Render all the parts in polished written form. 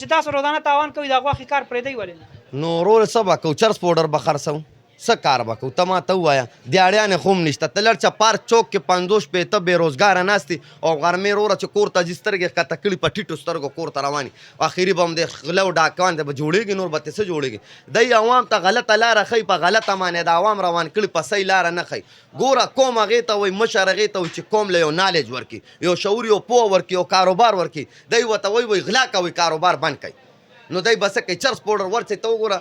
چې تاسو روزانه تاوان کوئ د غوښې کار پرېږدئ ولې نه؟ نو ورور څه به کوو چرس پوډر به خرڅوو څه کار به کوو ته ماته ووایه دیاړیانې خو هم نشته ته لړ چې پارک چوک کې 50 شپېته بېروزګاره ناست دي او غرمې وروره چې کور ته ځي سترګې ښکته کړي په ټیټو سترګو کور ته روان وي اخري به هم د غله او ډاکوان دی به جوړېږي نور به ترې څه جوړېږي دی عوام ته غلطه لاره ښیي په غلطه معنې د عوام روان کړي په صحیح لاره نه ښیي ګوره قوم هغې ته وایي مشر هغې ته وایي چې قوم له یو نالج ورکړي یو شعور یو پوه ورکړي یو کاروبار ورکړي دی ورته وایي غلا کوئ کاروبار بند کوئ نو دی به څه کوي چرس پوډر ورڅې ته وګوره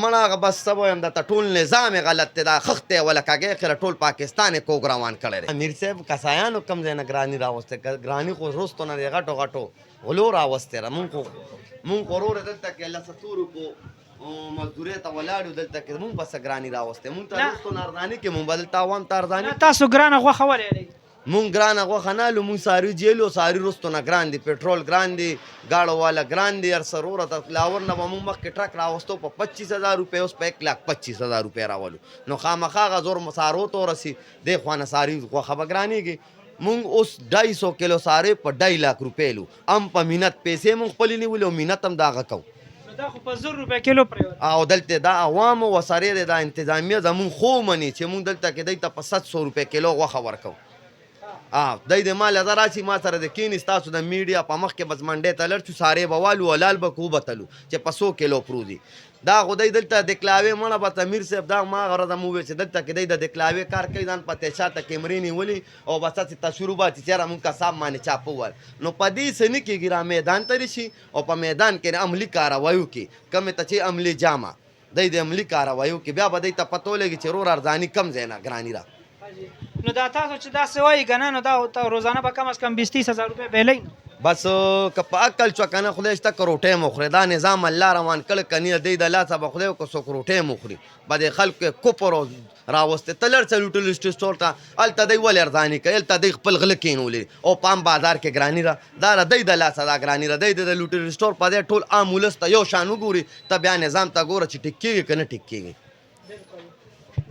مړه هغه بس څه به وایم درته ټول نظام یې غلط دی دا خښت دی وله کږی خیره ټول پاکستان یې کوږ روان کړی دی امیر صاحب کسایانو کوم ځای نه ګراني راوستی ګراني خو رستو نه دی غټو غټو غلو راوستی را مونږ خو وروره دلته کې لسه څو روپو مزدورۍ ته ولاړ یو دلته کې مونږ بسه ګراني راوستی مونږ ته رستو نه ارزاني کې مونږ به دلته عوام ته ارزاني تاسو ګرانه غوښه ولې اړئ؟ مونږ ګرانه غوښه نه هلو مونږ څاروي جیلو څاروي رستو نه ګران دي پټرول ګران دي ګاړو والا ګران دي هر څه وروره ته لاور نه به مونږ مخکې ټرک راوستو په 25,000 روپۍ اوس په 1,25,000 روپۍ راولو نو خامخا هغه زور څارو ته ورسي دې خوا نه څاروي غوښه به ګرانېږي مونږ اوس 250 کیلو څاروي په 2 لک روپۍ لو هم په منت پیسې مونږ خپلې نیولې او منت هم د هغه کوو دا خو په 1,000 روپۍ کیلو پرېوت او دلته دا عوامو وسارې دی دا انتظامیه زمونږ خو مني چې مونږ دلته کې دی ته په 700 روپۍ کیلو غوښه ورکوو دی د مال هزه راشي ما سره د کینی ستاسو د میډیا په مخ کې بس منډې ته لړ شو سارې به والو ولال به کو بتلو چې په 100 کیلو پروزي دا خو دی دلته د کلاوې مړه به امیر صاحب دا ما هغه ورځ مو وویل چې دلته کې دی د کلاوې کار کوي ځان پته شاته کیمرې نیولي او بس هسې تصویر وباسي چېرې مونږ کساب باندې چاپ وویل نو په دې څه نه کېږي را میدان ته رسي او په میدان کې عملي کاروایو کې کومې ته چې عملي جامه دی د عملي کاروایو کې بیا به دی ته پته ولګي چې رور ارزاني کم ځای نه ګراني را نو دا تاسو چې داسې وایي که نه نو دا روزانه به کم از کم 20-30 هزار روپۍ بیلی نو بس که په عقل شوه که نه خدای شته که روټۍ م وخورې دا نظام الله روان کړی که نه دی د لاسه به خدای که څوک روټۍ م وخوري به د خلکو کفر راوستی ته لړ څه یوټیلیسټ سټور ته هلته دی ولې ارزاني کوي هلته دی خپل غله کېنولي او په عام بازار کې ګراني ده دا د دی د لاسه دا ګراني ده دی د یوټیلیسټ سټور په دی ټول عام ولس ته یو شان وګوري ته بیا نظام ته ګوره چې ټیک کېږي که نه ټیک کېږي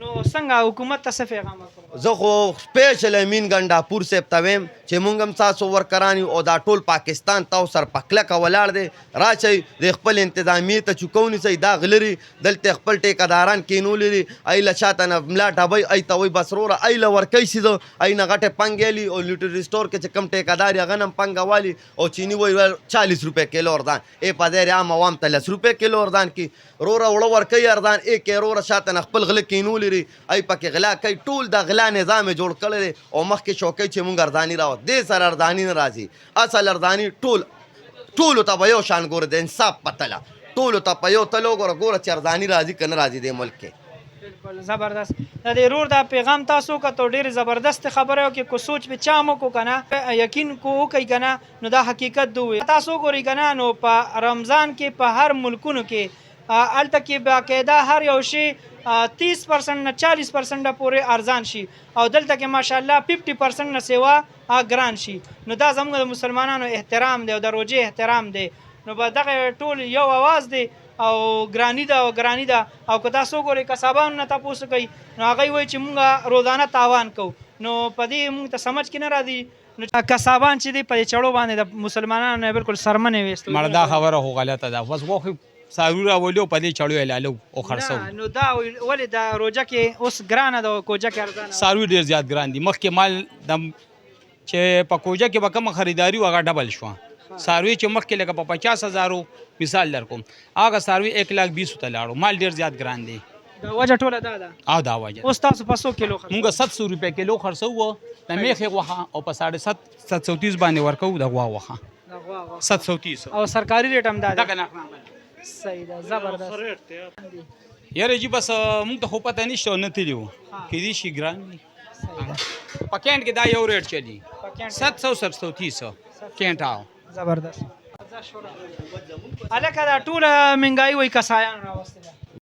نو څنګه حکومت ته څه پیغام ورکوئ؟ زه خو سپیشل امین ګنډاپور صاحب ته ویم چې مونږ هم تاسو ورکران یو او دا ټول پاکستان تاسو سر په کلکه ولاړ دی راشئ د خپل انتظامیې ته چوکو نیسئ دا غلري دلته خپل ټیکهداران کینولي دي ای له شاته نه ملا ډبئ ای ته وایي بس وروره ای له ورکوي سیده ای نه غټې پنګې لي او لوټري سټور کې چې کوم ټیکهدار یې هغه نه هم پنګه والي او چیني وایي 40 روپۍ کیلو اردان ای په ځای عام عوام ته 10 روپۍ کیلو اردان کی وروره وړه ورکوي اردان ای کې وروره شاته نه خپل غله کینولي ای پکې غلا کوي ټول د غلا نظام یې جوړ کړی دی او مخکې شوکۍ چې مونږ ارزاني راوت دې سره ارزاني نه راځي اصل ارزاني ټولو ته به یو شان ګوره د انصاف په تله ټولو ته په یو تله وګوره چې ارزاني راځي که نه راځي دې ملک کې بالکل زبردست د دې رور دا پیغام تاسو کته ډېر زبردست خبره وکړي کو سوچ به چا مو کو کنه یقین کو وکړئ کنه نو دا حقیقت دوی تاسو ګورئ کنه نو په رمضان کې په هر ملکونو کې هلته کې باقاعده هر یو شی 30% نه 40% پورې ارزان شي او دلته کې ماشاءالله 50% نه سیوا ګران شي نو دا زموږ د مسلمانانو احترام دی او د روژې احترام دی نو به دغه ټول یو اواز دی او ګرانی ده او ګرانی ده او که تاسو ګورئ کسابانو نه تپوس کوئ نو هغوی وایي چې مونږ روزانه تاوان کوو نو په دې مونږ ته سمجھ کې نه راځي نو کسابان چې دی په دې چړو باندې د مسلمانانو نه بالکل سرمنې ویستو مړه دا خبره خو غلطه ده بس غوښې څاروي راولو په دې چړو یې لالو او خرڅوو نو دا ولې د روژه کې اوس ګرانه ده او کوجه کې ارزانه څاروي ډېر زیات ګران دي مخکې مال د چې په کوجه کې به کومه خریداري وه هغه ډبل شوه څاروي چې مخکې لکه په 50,000 مثال در کوم هغه څاروي 1,20,000 ته لاړو مال ډېر زیات ګران دی د وجه ټوله دا ده او دا وجه اوس تاسو په 100 کیلو مونږ 700 روپۍ کیلو خرڅوو د میخې غوښه او په 730 باندې ورکوو د غوا غوښه 730 او سرکاري ریټ هم دا ده دغه نه صحیح ده زبردست یاره جی بس مونږ ته خو پته نشته نه تلي وو کېدای شي ګران وي په کینټ کې دا یو ریټ چلي 730 کینټ زبردست هلکه دا ټوله مهنګایي وایي کسایانو راوستې ده